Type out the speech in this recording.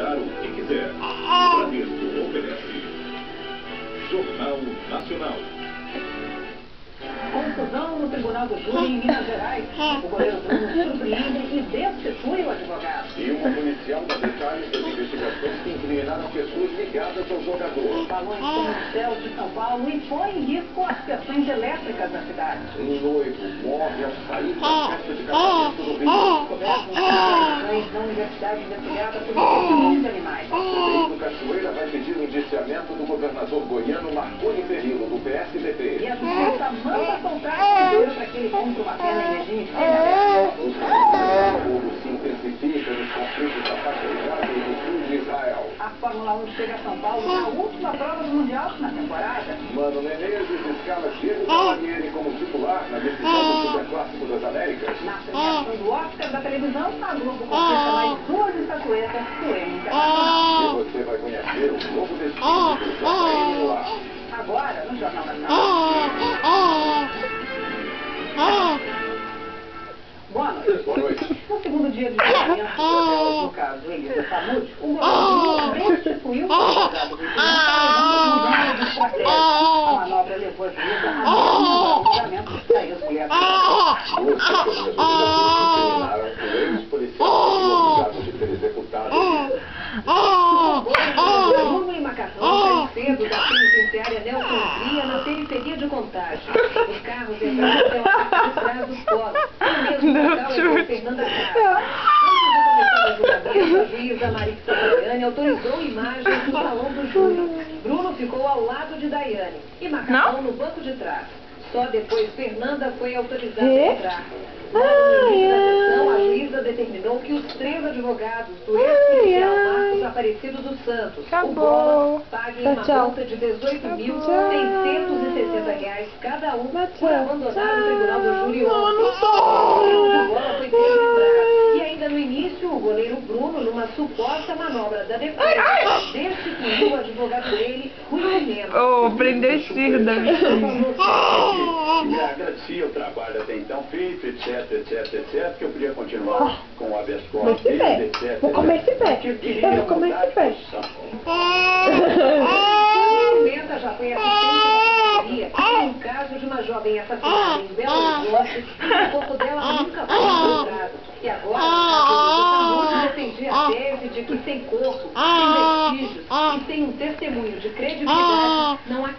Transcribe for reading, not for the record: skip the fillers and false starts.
acreditar o que quiser. Bradesco oferece Jornal Nacional. Confusão no Tribunal do Júri em Minas Gerais. O goleiro Bruno surpreende e destitui o advogado. E uma policial dá detalhes das investigações que incriminaram pessoas ligadas ao jogador. Balões estão no céu de São Paulo e põe em risco as questões elétricas da cidade. Um noivo morre ao sair da festa de casamento do Rio. Coberto cães na universidade investigada por infecções de animais. A CPI do Cachoeira vai pedir o indiciamento do governador goiano Marconi Perillo, do PSDB. E a justiça manda soltar a figura para que ele cumpra uma pena em regime semiaberto. O fogo se intensifica nos conflitos da faixa de Gaza e do sul de Israel. A Fórmula 1 chega a São Paulo na última prova do Mundial na temporada. Mano Menezes escala Diego Cavalieri como titular na decisão do Superclássico das Américas. Na premiação do Oscar da televisão, a Globo conquista mais 2 estatuetas do Emmy Internacional. E você vai conhecer o novo destino do Jataíne no ar. Agora, no Jornal Nacional. Boa noite. Boa noite. No segundo dia de julgamento, no caso Elisa Samud, o governo restituiu o advogado do tribunal de estratégia. A manobra levou a juíza a julgamento da ex-mulher. Duas testemunhas incriminaram o ex-policial acusado de ter executado Bruno e Macarrão saem cedo da penitenciária Nelson Hungria, na periferia de Contagem. Os carros entraram até a parte de trás dos polos. O mesmo local é Fernanda Casa. Antes de começar o julgamento, a juíza Marisa Daiane autorizou imagens do salão do júri. Bruno ficou ao lado de Daiane e Macarrão no banco de trás. Só depois Fernanda foi autorizada a entrar. No início da sessão, a juíza determinou que os 3 advogados do ex-policial Marcos Aparecido dos Santos, o Bola, paguem uma multa de R$ 18.660 cada um por abandonar o Tribunal do Júri ontem. O Bola foi registrado. E ainda no início, o goleiro Bruno, numa suposta manobra da defesa, destituiu o advogado dele, Rui Cinema. Prendeu esse filho da minha E agradecia o trabalho até então feito, etc, que eu podia continuar com o habeas corpus, etc. Vou comer esse pé. Eu vou comer esse pé. Pimenta já foi assistente da polícia em um caso de uma jovem assassinada em Belo Horizonte e o corpo dela nunca foi encontrado. E agora, a juíza defendia a tese de que sem corpo, sem vestígios e sem um testemunho de credibilidade, não há